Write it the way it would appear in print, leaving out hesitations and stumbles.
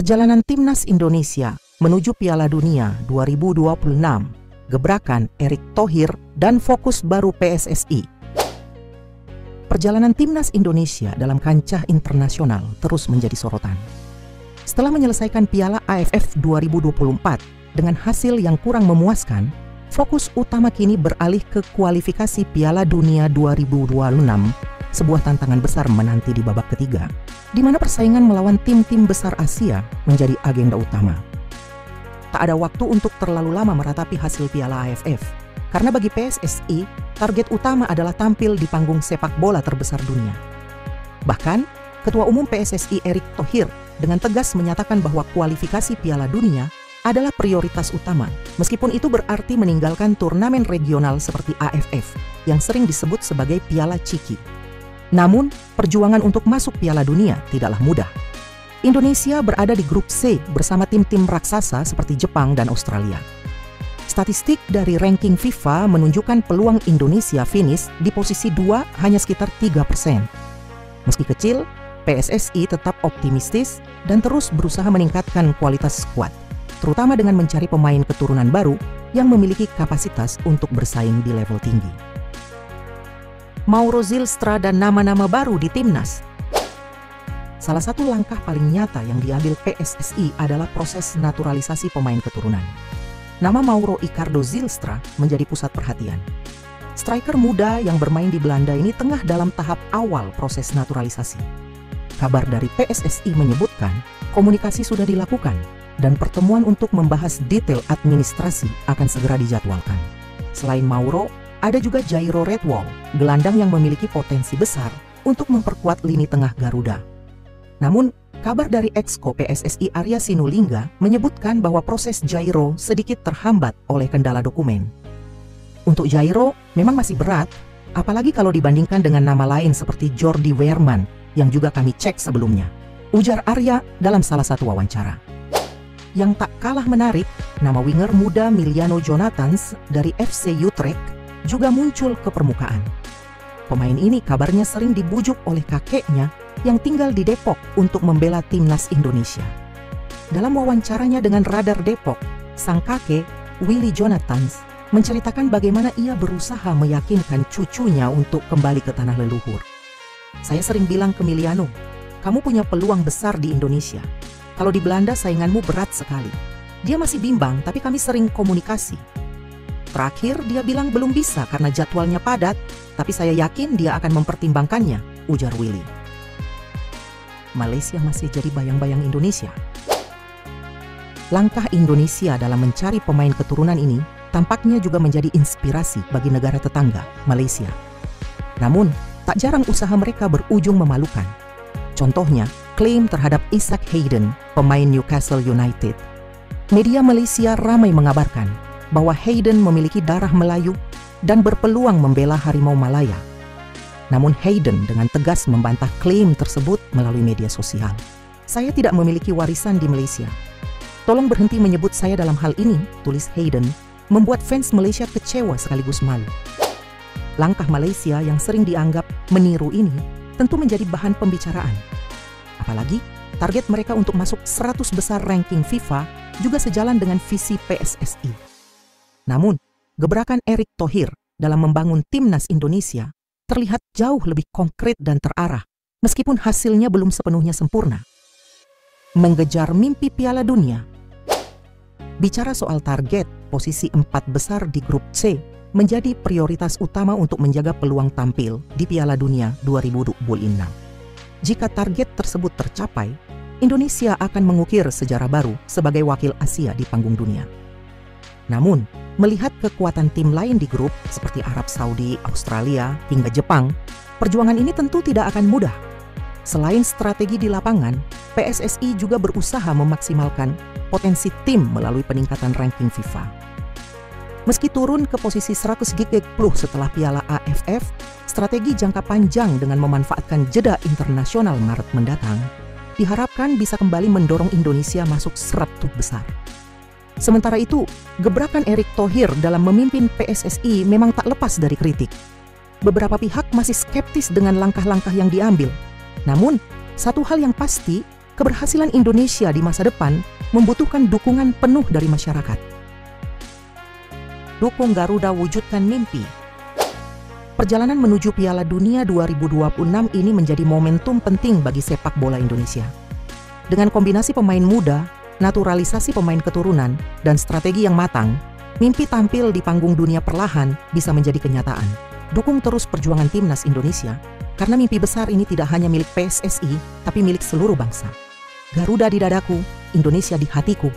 Perjalanan Timnas Indonesia menuju Piala Dunia 2026, gebrakan Erick Thohir dan fokus baru PSSI. Perjalanan Timnas Indonesia dalam kancah internasional terus menjadi sorotan. Setelah menyelesaikan Piala AFF 2024 dengan hasil yang kurang memuaskan, fokus utama kini beralih ke kualifikasi Piala Dunia 2026, sebuah tantangan besar menanti di babak ketiga, di mana persaingan melawan tim-tim besar Asia menjadi agenda utama. Tak ada waktu untuk terlalu lama meratapi hasil Piala AFF, karena bagi PSSI, target utama adalah tampil di panggung sepak bola terbesar dunia. Bahkan, Ketua Umum PSSI Erick Thohir dengan tegas menyatakan bahwa kualifikasi Piala Dunia adalah prioritas utama, meskipun itu berarti meninggalkan turnamen regional seperti AFF yang sering disebut sebagai Piala Ciki. Namun, perjuangan untuk masuk Piala Dunia tidaklah mudah. Indonesia berada di grup C bersama tim-tim raksasa seperti Jepang dan Australia. Statistik dari ranking FIFA menunjukkan peluang Indonesia finish di posisi 2 hanya sekitar 3%. Meski kecil, PSSI tetap optimistis dan terus berusaha meningkatkan kualitas skuad, terutama dengan mencari pemain keturunan baru yang memiliki kapasitas untuk bersaing di level tinggi. Mauro Zylstra dan nama-nama baru di Timnas. Salah satu langkah paling nyata yang diambil PSSI adalah proses naturalisasi pemain keturunan. Nama Mauro Icardo Zylstra menjadi pusat perhatian. Striker muda yang bermain di Belanda ini tengah dalam tahap awal proses naturalisasi. Kabar dari PSSI menyebutkan komunikasi sudah dilakukan dan pertemuan untuk membahas detail administrasi akan segera dijadwalkan. Selain Mauro, ada juga Jairo Redwall, gelandang yang memiliki potensi besar untuk memperkuat lini tengah Garuda. Namun, kabar dari Exco PSSI Arya Sinulinga menyebutkan bahwa proses Jairo sedikit terhambat oleh kendala dokumen. Untuk Jairo memang masih berat, apalagi kalau dibandingkan dengan nama lain seperti Jordi Weerman yang juga kami cek sebelumnya, ujar Arya dalam salah satu wawancara. Yang tak kalah menarik, nama winger muda Miliano Jonathans dari FC Utrecht juga muncul ke permukaan. Pemain ini kabarnya sering dibujuk oleh kakeknya yang tinggal di Depok untuk membela timnas Indonesia. Dalam wawancaranya dengan Radar Depok, sang kakek, Willy Jonathans, menceritakan bagaimana ia berusaha meyakinkan cucunya untuk kembali ke tanah leluhur. Saya sering bilang ke Miliano, kamu punya peluang besar di Indonesia. Kalau di Belanda sainganmu berat sekali. Dia masih bimbang, tapi kami sering komunikasi. Terakhir, dia bilang belum bisa karena jadwalnya padat, tapi saya yakin dia akan mempertimbangkannya, ujar Willy. Malaysia masih jadi bayang-bayang Indonesia. Langkah Indonesia dalam mencari pemain keturunan ini tampaknya juga menjadi inspirasi bagi negara tetangga, Malaysia. Namun, tak jarang usaha mereka berujung memalukan. Contohnya, klaim terhadap Isaac Hayden, pemain Newcastle United. Media Malaysia ramai mengabarkan bahwa Hayden memiliki darah Melayu dan berpeluang membela Harimau Malaya. Namun Hayden dengan tegas membantah klaim tersebut melalui media sosial. Saya tidak memiliki warisan di Malaysia. Tolong berhenti menyebut saya dalam hal ini, tulis Hayden, membuat fans Malaysia kecewa sekaligus malu. Langkah Malaysia yang sering dianggap meniru ini tentu menjadi bahan pembicaraan. Apalagi target mereka untuk masuk 100 besar ranking FIFA juga sejalan dengan visi PSSI. Namun, gebrakan Erick Thohir dalam membangun timnas Indonesia terlihat jauh lebih konkret dan terarah, meskipun hasilnya belum sepenuhnya sempurna. Mengejar mimpi Piala Dunia. Bicara soal target, posisi 4 besar di grup C menjadi prioritas utama untuk menjaga peluang tampil di Piala Dunia 2026. Jika target tersebut tercapai, Indonesia akan mengukir sejarah baru sebagai wakil Asia di panggung dunia. Namun, melihat kekuatan tim lain di grup seperti Arab Saudi, Australia, hingga Jepang, perjuangan ini tentu tidak akan mudah. Selain strategi di lapangan, PSSI juga berusaha memaksimalkan potensi tim melalui peningkatan ranking FIFA. Meski turun ke posisi 100 setelah Piala AFF, strategi jangka panjang dengan memanfaatkan jeda internasional Maret mendatang diharapkan bisa kembali mendorong Indonesia masuk 100 besar. Sementara itu, gebrakan Erick Thohir dalam memimpin PSSI memang tak lepas dari kritik. Beberapa pihak masih skeptis dengan langkah-langkah yang diambil. Namun, satu hal yang pasti, Keberhasilan Indonesia di masa depan membutuhkan dukungan penuh dari masyarakat. Dukung Garuda wujudkan mimpi. Perjalanan menuju Piala Dunia 2026 ini menjadi momentum penting bagi sepak bola Indonesia. Dengan kombinasi pemain muda, naturalisasi pemain keturunan, dan strategi yang matang, mimpi tampil di panggung dunia perlahan bisa menjadi kenyataan. Dukung terus perjuangan timnas Indonesia, karena mimpi besar ini tidak hanya milik PSSI, tapi milik seluruh bangsa. Garuda di dadaku, Indonesia di hatiku.